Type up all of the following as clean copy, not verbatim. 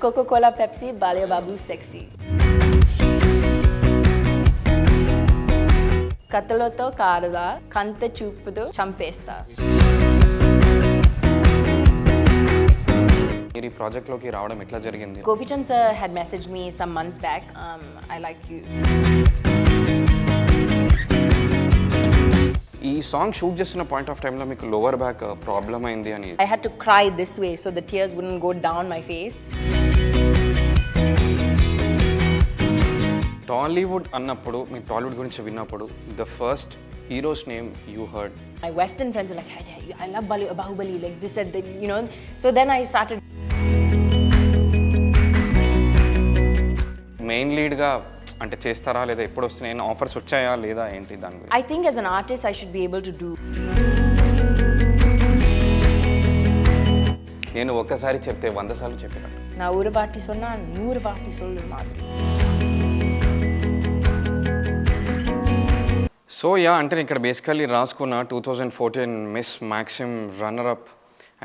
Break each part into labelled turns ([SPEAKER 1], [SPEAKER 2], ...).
[SPEAKER 1] Coca-Cola, Pepsi, Balia Babu, sexy. కథలతో కారదా కంత చూపుతో చంపేస్తా.
[SPEAKER 2] మీరు ఈ ప్రాజెక్ట్లోకి రావడం ఎట్లా జరిగింది?
[SPEAKER 1] Gopichand sir had messaged me some months back. I like you.
[SPEAKER 2] ఈ సాంగ్ షూట్ చేస్తున్న పాయింట్ ఆఫ్ టైంలో మీకు లోవర్ బ్యాక్ ప్రాబ్లం అయింది అని.
[SPEAKER 1] I had to cry this way so the tears wouldn't go down my face.
[SPEAKER 2] Tollywood అన్నప్పుడు మీ టాలీవుడ్ గురించి విన్నప్పుడు the first heroes name you heard?
[SPEAKER 1] My Western friends were like, I love Bahubali, like this and that, you know. So then I started.
[SPEAKER 2] Main లీడ్గా అంటే చేస్తారా లేదా ఎప్పుడు వస్తున్నాయి offers వచ్చాయా లేదా ఏంటి దాని గురించి?
[SPEAKER 1] I think as an artist I should be able to do.
[SPEAKER 2] నేను ఒక్కసారి చెప్తే 100 సార్లు చెప్పినట్టు.
[SPEAKER 1] నా ఊరు బాటి సొన్నా 100 బాటి సొల్లు మాదిరి.
[SPEAKER 2] సో యా అంటే ఇక్కడ బేసికల్లీ రాసుకున్న 2014 Miss Maxim runner up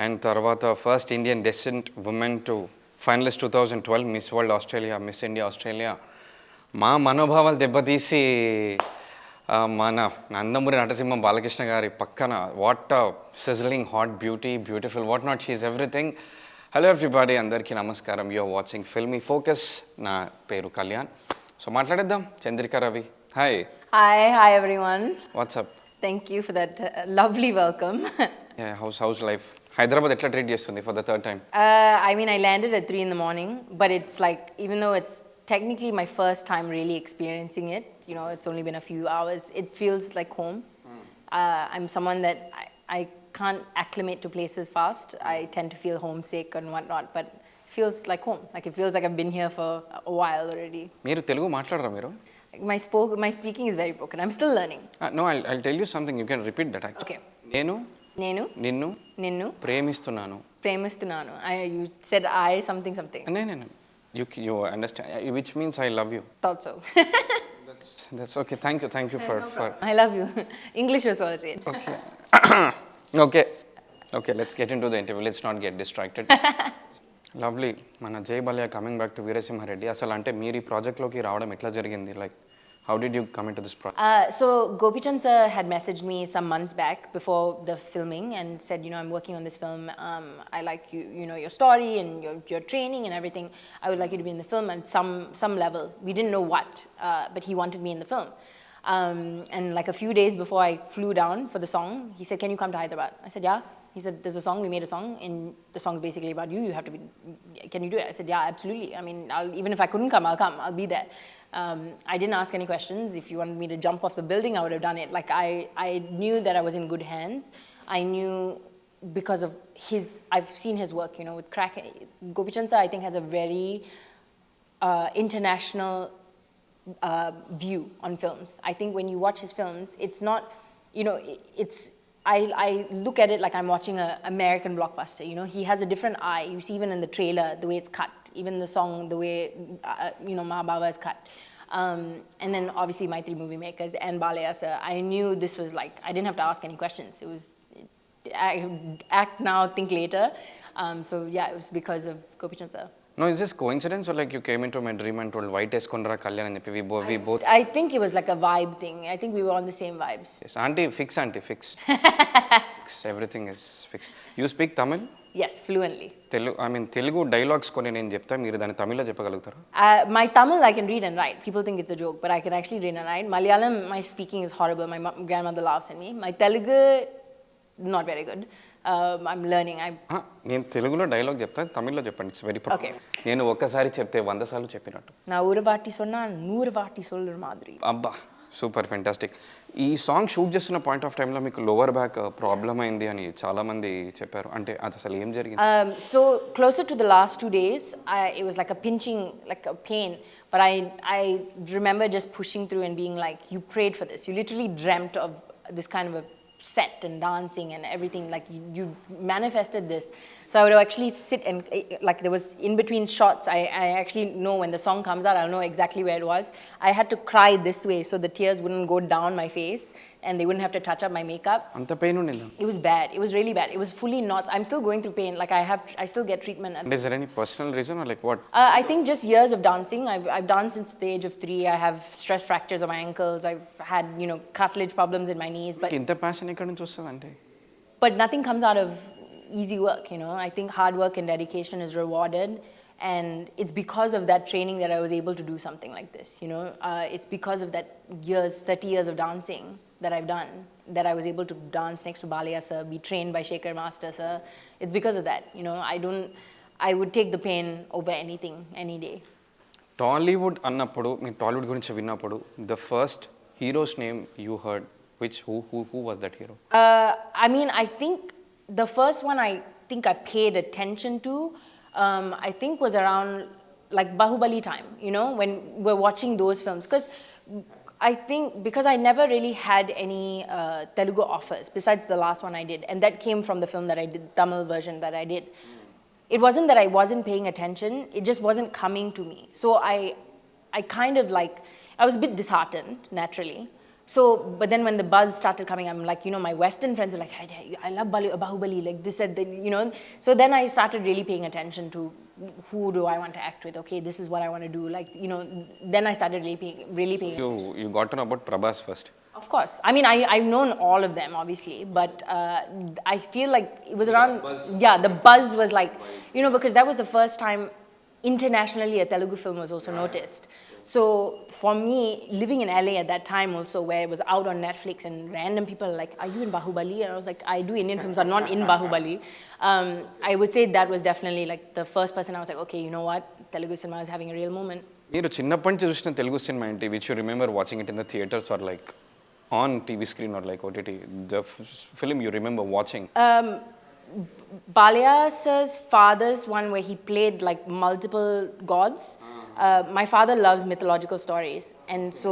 [SPEAKER 2] and తర్వాత first Indian descent women to finalist 2012 Miss World Australia, Miss India Australia. మా మనోభావాలు దెబ్బతీసి మన నందమూరి నటసింహం బాలకృష్ణ గారి పక్కన what sizzling hot beautiful what not she's everything. Hello everybody, అందరికీ నమస్కారం. You're watching filmy focus. నా పేరు కళ్యాణ్. సో మాట్లాడేద్దాం. Chandrika Ravi, hi.
[SPEAKER 1] Hi everyone.
[SPEAKER 2] What's up?
[SPEAKER 1] Thank you for that lovely welcome.
[SPEAKER 2] Yeah, how's life? Hyderabad etla treat chestundi for the third time?
[SPEAKER 1] I mean, I landed at 3 in the morning, but it's like, even though it's technically my first time really experiencing it, you know, it's only been a few hours, it feels like home. I'm someone that I can't acclimate to places fast. I tend to feel homesick and whatnot, but it feels like home. Like it feels like I've been here for a while already.
[SPEAKER 2] Meeru Telugu maatladara meeru?
[SPEAKER 1] My speaking is very broken. I'm still learning.
[SPEAKER 2] No, I'll tell you something. You can repeat that actually.
[SPEAKER 1] Okay.
[SPEAKER 2] Nenu
[SPEAKER 1] Ninnu
[SPEAKER 2] ప్రేమిస్తున్నాను.
[SPEAKER 1] You said I something.
[SPEAKER 2] No. You understand, which means I love you.
[SPEAKER 1] Thought so.
[SPEAKER 2] That's okay. Thank you for
[SPEAKER 1] I love you. English was also it.
[SPEAKER 2] Okay, let's get into the interview. Let's not get distracted. Lovely. మన జై Balayya coming back to వీర సింహ రెడ్డి. అసలు అంటే మీరు ఈ ప్రాజెక్ట్లోకి రావడం ఎట్లా జరిగింది? Like how did you come in to this project?
[SPEAKER 1] So Gopichand sir had messaged me some months back before the filming and said, you know, I'm working on this film. I like you know, your story and your training and everything. I would like you to be in the film at some level. We didn't know what, but he wanted me in the film. And like a few days before I flew down for the song, he said, can you come to Hyderabad? I said, yeah. He said, there's a song, we made a song, and the song's basically about you. You have to be, can you do it? I said, yeah, absolutely. I mean, even if I couldn't come, I'll be there. I didn't ask any questions. If you wanted me to jump off the building, I would have done it. Like, I knew that I was in good hands. I knew because of I've seen his work, you know, with crack. Gopichand sir, I think, has a very international view on films. I think when you watch his films, it's not, you know, I look at it like I'm watching an American blockbuster, you know. He has a different eye. You see even in the trailer, the way it's cut, even the song, the way, you know, Mahababa is cut. And then obviously my 3 movie makers and Balaya sir, I knew this was like, I didn't have to ask any questions. It was, act now, think later. So yeah, it was because of Gopichand sir.
[SPEAKER 2] No, is this coincidence or like you came into my dream and told white eskondra kalyan and we both?
[SPEAKER 1] I think it was like a vibe thing. I think we were on the same vibes.
[SPEAKER 2] Yes, auntie fix. Everything is fixed. You speak Tamil?
[SPEAKER 1] Yes, fluently.
[SPEAKER 2] Telugu dialogues koni nenu chepta meeru dani Tamil lo cheppagalugtara?
[SPEAKER 1] My Tamil I can read and write. People think it's a joke, but I can actually read and write. Malayalam, my speaking is horrible. My grandmother laughs at me. My Telugu, not very good. I'm learning.
[SPEAKER 2] నేను తెలుగులో dialogue చెప్తాను, తమిళ్లో చెప్పండి. It's very
[SPEAKER 1] okay.
[SPEAKER 2] నేను ఒక్కసారి చెప్తే 100 సార్లు చెప్పినట్టు.
[SPEAKER 1] నా ఊరు బాటి సొన్నా 100 బాటి సొల్లు మాదిరి.
[SPEAKER 2] అబ్బా, సూపర్ ఫెంటాస్టిక్. ఈ సాంగ్ షూట్ చేస్తున్న పాయింట్ ఆఫ్ టైంలో మీకు లోవర్ బ్యాక్ ప్రాబ్లం అయింది అని చాలా మంది చెప్పారు. అంటే అది అసలు ఏం జరిగింది?
[SPEAKER 1] So closer to the last 2 days, it was like a pinching, like a pain. But I remember just pushing through and being like, you prayed for this. You literally dreamt of this kind of a set and dancing and everything, like you manifested this. So I would actually sit and like there was in between shots, I actually know when the song comes out, I'll know exactly where it was. I had to cry this way so the tears wouldn't go down my face. and they wouldn't have to touch up my makeup.
[SPEAKER 2] అంత pain ఉండిందా?
[SPEAKER 1] It was bad. It was really bad. It was fully knots. I'm still going through pain. Like I still get treatment.
[SPEAKER 2] And is there any personal reason or like what?
[SPEAKER 1] I think just years of dancing. I've danced since the age of 3. I have stress fractures on my ankles. I've had, cartilage problems in my knees. But
[SPEAKER 2] ఇంత passion ఎక్కడి నుంచి వస్తుంది అంటే?
[SPEAKER 1] But nothing comes out of easy work, I think hard work and dedication is rewarded, and it's because of that training that I was able to do something like this, it's because of that 30 years of dancing that I've done, that I was able to dance next to Balaya sir, be trained by Shekhar Master sir. It's because of that, I would take the pain over anything, any day.
[SPEAKER 2] Tollywood అన్నప్పుడు మీరు టాలీవుడ్ గురించి విన్నప్పుడు the first hero's name you heard, who was that hero?
[SPEAKER 1] I think the first one I paid attention to, I think was around like Bahubali time, when we're watching those films. Because I think because I never really had any Telugu offers besides the last one I did, and that came from the film that I did, Tamil version that I did. It wasn't that I wasn't paying attention, it just wasn't coming to me. So I kind of I was a bit disheartened, naturally. So, but then when the buzz started coming, I'm like, my Western friends were like, I love Bahubali, like this and that, So then I started really paying attention to who do I want to act with. Okay, this is what I want to do. Like, then I started really paying.
[SPEAKER 2] You got to know about Prabhas first.
[SPEAKER 1] Of course. I've known all of them, obviously, but I feel like it was around, the buzz was like, because that was the first time internationally a Telugu film was also noticed. So for me, living in LA at that time also, where it was out on Netflix and random people are like, are you in Bahubali? And I was like, I do Indian films, I'm not in Bahubali. I would say that was definitely like the first person I was like, okay, you know what? Telugu cinema is having a real moment.
[SPEAKER 2] మీరు చిన్నప్పటి నుంచి చూసిన Telugu cinema ఏంటి which you remember watching it in the theaters or like on TV screen or like OTT? The film you remember watching?
[SPEAKER 1] Balaya sir's father's one where he played like multiple gods. My father loves mythological stories, and so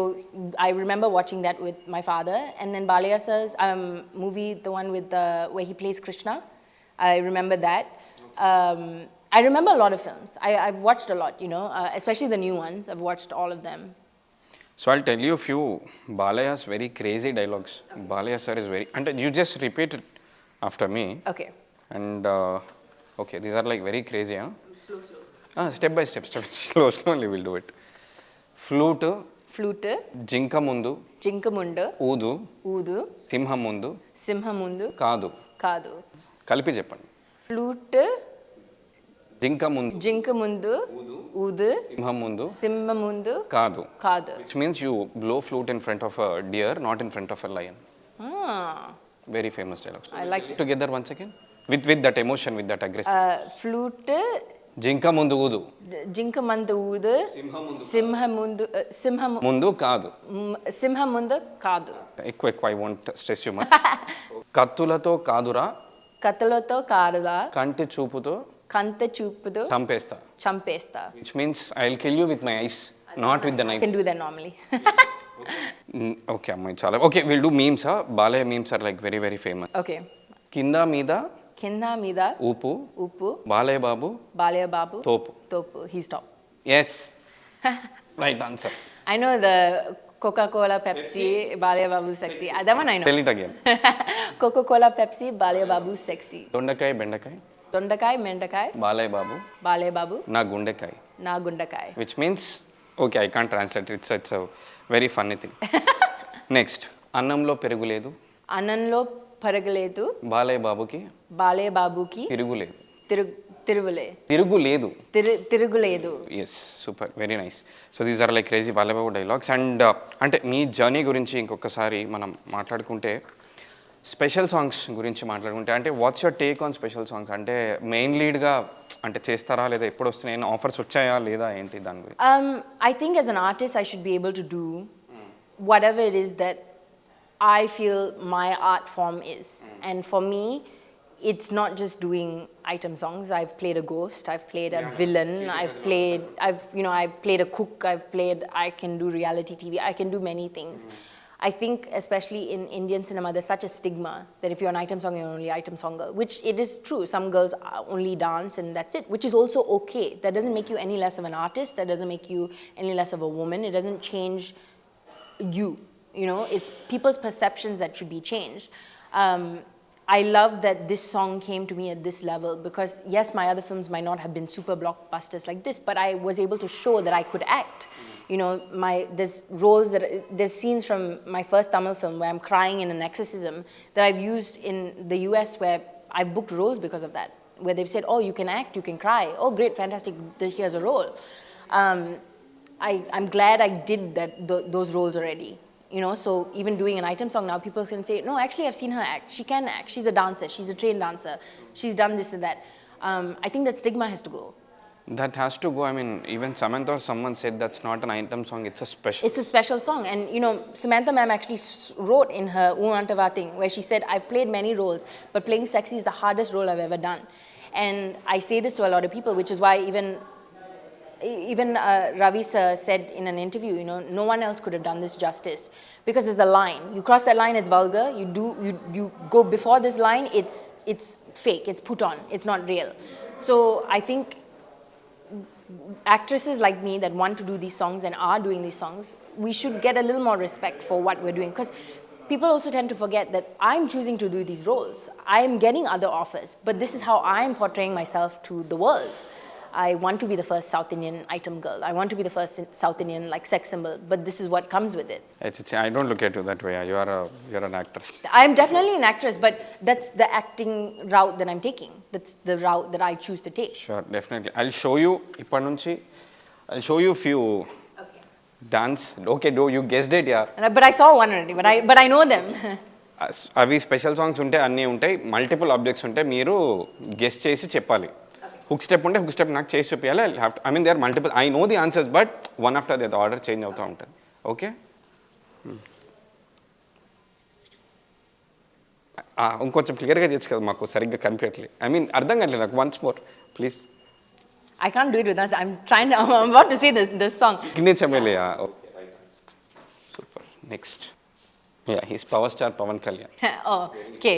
[SPEAKER 1] I remember watching that with my father. And then Balaya sir's movie, the one with where he plays Krishna, I remember that. I remember a lot of films. I've watched a lot, especially the new ones. I've watched all of them.
[SPEAKER 2] So I'll tell you a few Balaya's very crazy dialogues. Balaya sir is very, and you just repeat it after me.
[SPEAKER 1] Okay.
[SPEAKER 2] And okay, these are like very crazy, huh? Step by step, slow only we'll do it. Flute, జింక ముందు, ఊదు, సింహం ముందు, కాదు. కలిపి చెప్పండి.
[SPEAKER 1] Flute,
[SPEAKER 2] జింక ముందు,
[SPEAKER 1] ఊదు,
[SPEAKER 2] సింహం ముందు, కాదు. Which means you blow flute in front of a deer, not in front of a lion. Very famous dialogue.
[SPEAKER 1] I like it.
[SPEAKER 2] Together once again with that emotion, with that aggression.
[SPEAKER 1] Flute,
[SPEAKER 2] జింక ముందు ఊదు, ముందు కాదు.
[SPEAKER 1] సింహం ముందు కాదు.
[SPEAKER 2] ఎక్కువ I want stress you much. కత్తులతో కాదురా, కంటి చూపుతో చంపేస్తా. Which means I'll kill you with my eyes, not with the knife.
[SPEAKER 1] I can do that normally.
[SPEAKER 2] Okay, అమ్మాయి చాలా. Okay, we'll do memes. Balaya memes are like very very famous.
[SPEAKER 1] Okay.
[SPEAKER 2] కింద మీద ఊపు, బాలయ్య బాబు తోపు.
[SPEAKER 1] He's top.
[SPEAKER 2] Yes. Right answer.
[SPEAKER 1] I know the Coca-Cola, Pepsi, Balaya Babu sexy. That one I know.
[SPEAKER 2] Tell it again.
[SPEAKER 1] Coca-Cola, Pepsi, Balaya Babu sexy.
[SPEAKER 2] దొండకాయ
[SPEAKER 1] మెండకాయ,
[SPEAKER 2] బాలయ్య బాబు నా గుండెకాయ. Which means, okay, I can't translate it. It's a very funny thing. Next, అన్నంలో పెరుగులేదు, బాలయ్య బాబుకి
[SPEAKER 1] తిరుగులేదు.
[SPEAKER 2] Yes, super, very nice. So these are like crazy Balayya Babu dialogues. And అంటే మీ journey గురించి ఇంకొకసారి మనం మాట్లాడుకుంటే, స్పెషల్ సాంగ్స్ గురించి మాట్లాడుకుంటే, అంటే what's your take on special songs? అంటే మెయిన్ లీడ్గా అంటే చేస్తారా, లేదా ఎప్పుడు వస్తున్నాయి, ఆఫర్స్ వచ్చాయా లేదా, ఏంటి దాని గురించి?
[SPEAKER 1] I think as an artist I should be able to do whatever it is that I feel my art form is. And for me, it's not just doing item songs. I've played a ghost, I've played a villain, I've played a cook, I can do reality TV, I can do many things. I think especially in Indian cinema, there's such a stigma that if you're an item song, you're only item song girl, which it is true. Some girls only dance and that's it, which is also okay. That doesn't make you any less of an artist, that doesn't make you any less of a woman, it doesn't change you. You know, it's people's perceptions that should be changed. I love that this song came to me at this level because, yes, my other films might not have been super blockbusters like this, but I was able to show that I could act. You know, there's scenes from my first Tamil film where I'm crying in an exorcism that I've used in the US where I booked roles because of that, where they've said, oh, you can act, you can cry. Oh, great, fantastic, here's a role. I'm glad I did those roles already. You know, so even doing an item song now, people can say, no, actually I've seen her act. She can act. She's a dancer. She's a trained dancer. She's done this and that. I think that stigma has to go.
[SPEAKER 2] That has to go. I mean, even Samantha or someone said that's not an item song, it's a special.
[SPEAKER 1] It's a special song. And, you know, Samantha ma'am actually wrote in her Uantava thing where she said, I've played many roles, but playing sexy is the hardest role I've ever done. And I say this to a lot of people, which is why even Ravi sir said in an interview, you know, no one else could have done this justice because there's a line. You cross that line, it's vulgar. You go before this line, it's fake, it's put on, it's not real. So I think actresses like me that want to do these songs and are doing these songs, we should get a little more respect for what we're doing, because people also tend to forget that I'm choosing to do these roles. I'm getting other offers, but this is how I'm portraying myself to the world. I want to be the first South Indian item girl. I want to be the first South Indian like sex symbol, but this is what comes with it.
[SPEAKER 2] I don't look at you that way. You're an actress.
[SPEAKER 1] I'm definitely an actress, but that's the acting route that I'm taking. That's the route that I choose to take.
[SPEAKER 2] Sure, definitely. I'll show you few dance. Okay, you guessed it, yeah.
[SPEAKER 1] But I saw one already, but I know them.
[SPEAKER 2] అవి special songs ఉంటాయి, అన్నీ ఉంటాయి, multiple objects ఉంటాయి, మీరు guess చేసి చెప్పాలి. Hook step ఉంటే hook step నాకు చేసి చూపించాలి. I mean they are multiple, I know the answers, but one after the order change అవుతూ ఉంటుంది. ఓకే, ఇంకొంచెం క్లియర్గా చేయొచ్చు కదా, మాకు సరిగ్గా కనిపించట్లేదు. ఐ మీన్ అర్థం కావట్లేదు నాకు. Once more please.
[SPEAKER 1] I can't do it with that. I'm about to say this song.
[SPEAKER 2] కిన్నే చమేలియా. Okay, right. Super. Next. Yeah, he's power star Pawan Kalyan.
[SPEAKER 1] Oh, okay.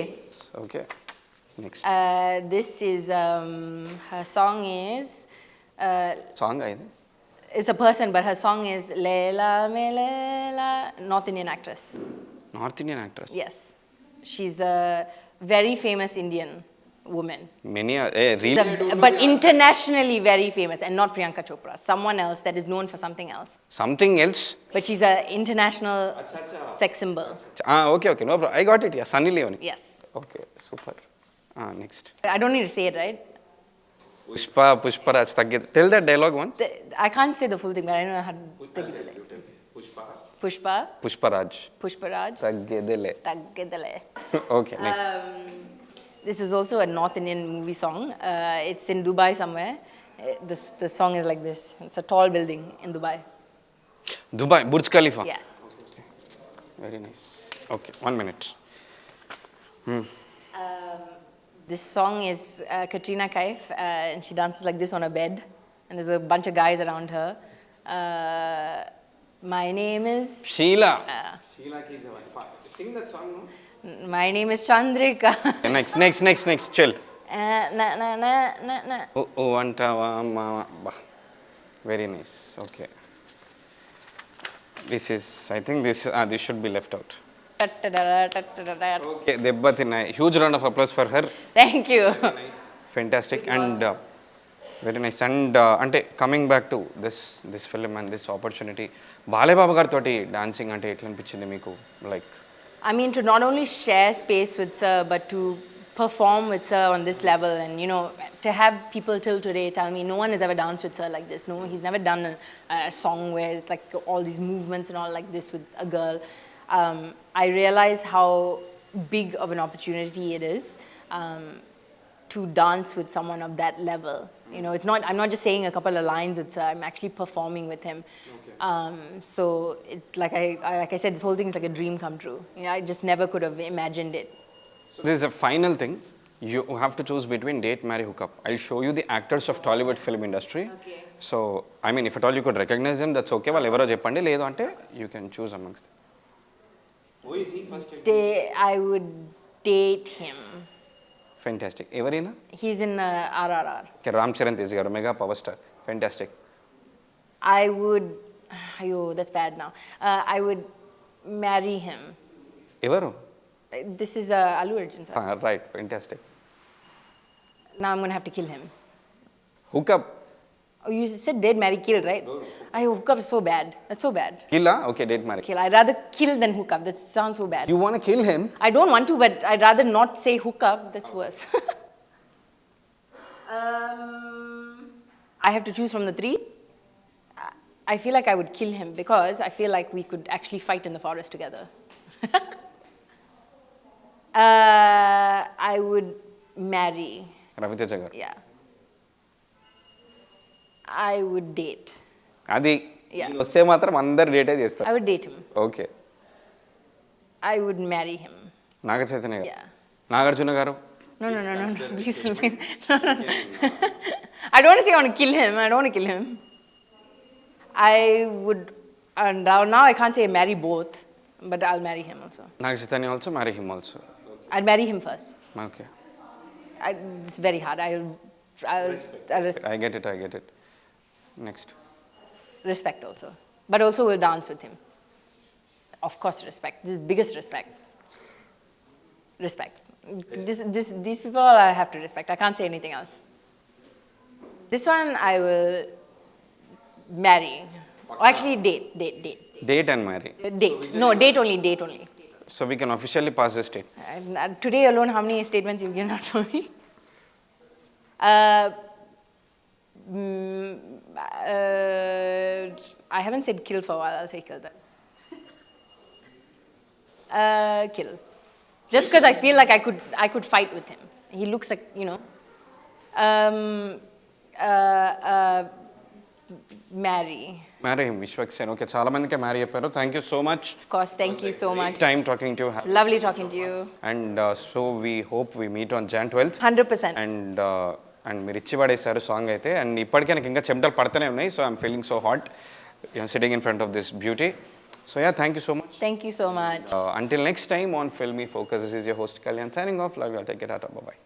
[SPEAKER 2] Okay. Next.
[SPEAKER 1] This is her song is.
[SPEAKER 2] Song aide.
[SPEAKER 1] It's a person, but her song is Leila Melela. North Indian actress.
[SPEAKER 2] North Indian actress.
[SPEAKER 1] Yes, she's a very famous Indian woman.
[SPEAKER 2] Many are really.
[SPEAKER 1] But internationally very famous, and not Priyanka Chopra. Someone else that is known for something else.
[SPEAKER 2] Something else.
[SPEAKER 1] But she's an international sex symbol.
[SPEAKER 2] Okay, no problem. I got it. Yeah, Sunny Leone.
[SPEAKER 1] Yes.
[SPEAKER 2] Okay, super. Next.
[SPEAKER 1] I don't need to say it, right?
[SPEAKER 2] Pushparaj taggide. Tell that dialogue once.
[SPEAKER 1] I can't say the full thing, but I know how to take it. Pushparaj. Taggedele.
[SPEAKER 2] Okay, next.
[SPEAKER 1] This is also a North Indian movie song. It's in Dubai somewhere. The song is like this. It's a tall building in Dubai.
[SPEAKER 2] Dubai, Burj Khalifa.
[SPEAKER 1] Yes.
[SPEAKER 2] Very nice. Okay, 1 minute.
[SPEAKER 1] This song is Katrina Kaif, and she dances like this on a bed, and there's a bunch of guys around her. My name is
[SPEAKER 2] Sheila. Sheila ki jawani. Sing that song, no?
[SPEAKER 1] My name is Chandrika.
[SPEAKER 2] Next. Chill.
[SPEAKER 1] Na.
[SPEAKER 2] Oh, antava mama. Very nice. Okay. I think this should be left out. Okay, Debbathina. Huge round of applause for her.
[SPEAKER 1] Thank you.
[SPEAKER 2] Very nice. Fantastic and very nice. And ante coming back to this film and this opportunity, Bale Baba garu toti dancing ante etla anpichindi meeku? Like,
[SPEAKER 1] I mean, to not only share space with sir, but to perform with sir on this level, and you know, to have people till today tell me no one has ever danced with sir like this. No, he's never done a song where it's like all these movements and all like this with a girl. I realize how big of an opportunity it is to dance with someone of that level. You know, I'm not just saying a couple of lines with sir, I'm actually performing with him. Okay. So like I said, this whole thing is like a dream come true. You know, I just never could have imagined it.
[SPEAKER 2] so this is a final thing. You have to choose between date, marry, hook up. I'll show you the actors of Tollywood film industry.
[SPEAKER 1] Okay.
[SPEAKER 2] So, I mean, if at all you could recognize them, that's okay. Well, evaro cheppandi, ledu ante you can choose amongst them. Who is he first?
[SPEAKER 1] I would date him.
[SPEAKER 2] Fantastic. Everina?
[SPEAKER 1] He's in RRR.
[SPEAKER 2] Okay, Ram Charan Tej garu, mega power star. Fantastic.
[SPEAKER 1] I would, that's bad now. I would marry him.
[SPEAKER 2] Evaru?
[SPEAKER 1] This is Allu Arjun, sir.
[SPEAKER 2] Right, fantastic.
[SPEAKER 1] Now I'm going to have to kill him.
[SPEAKER 2] Hook up.
[SPEAKER 1] Oh, you said date, marry, kill, right? No. Hook up is so bad. That's so bad.
[SPEAKER 2] Kill, okay, date, marry.
[SPEAKER 1] Kill. I'd rather kill than hook up. That sounds so bad.
[SPEAKER 2] You want to kill him?
[SPEAKER 1] I don't want to, but I'd rather not say hook up. That's worse. I have to choose from the three. I feel like I would kill him because I feel like we could actually fight in the forest together. I would marry.
[SPEAKER 2] Ravi Teja garu.
[SPEAKER 1] Yeah. I would date.
[SPEAKER 2] అది
[SPEAKER 1] Yeah.
[SPEAKER 2] వస్తే మాత్రం అందరు డేటే చేస్తారు.
[SPEAKER 1] I would date him.
[SPEAKER 2] Okay.
[SPEAKER 1] I would marry him.
[SPEAKER 2] Naga Chaitanya గారు.
[SPEAKER 1] Yeah.
[SPEAKER 2] Nagarjuna గారు.
[SPEAKER 1] No. Please. I don't want to say I want to kill him. I don't want to kill him. I would, and now I can't say marry both, but I'll marry him also.
[SPEAKER 2] Naga Chaitanya also marry him also.
[SPEAKER 1] I'll marry him first.
[SPEAKER 2] Okay.
[SPEAKER 1] It's very hard. I'll
[SPEAKER 2] I get it. Next.
[SPEAKER 1] Respect also. But also we'll dance with him. Of course, respect. This is biggest respect. Respect. These people I have to respect. I can't say anything else. This one I will marry. Or actually date.
[SPEAKER 2] Date and marry.
[SPEAKER 1] Date. No, date only.
[SPEAKER 2] So we can officially pass this date.
[SPEAKER 1] Today alone, how many statements you've given out for me? I haven't said kill for a while. I'll say kill then. Kill. Just because I feel like I could fight with him. He looks like, you know. Marry.
[SPEAKER 2] Marry him, Vishwak Okay, చాలా మందికి marry చెప్పారు. Thank you so much.
[SPEAKER 1] Of course, thank you so much.
[SPEAKER 2] Time talking to you.
[SPEAKER 1] Lovely talking to you.
[SPEAKER 2] And so we hope we meet on Jan 12th.
[SPEAKER 1] 100%.
[SPEAKER 2] And మీరు ఇచ్చి పడేశారు song అయితే. And ఇప్పటికే నాకు ఇంకా చెమటలు పడుతూనే ఉన్నాయి. So I'm feeling so hot sitting in front of this beauty. So yeah, thank you so much.
[SPEAKER 1] Thank you so much.
[SPEAKER 2] Until next time on Filmy Focus, this is your host Kalyan signing off. Love you all. Take care. Bye bye.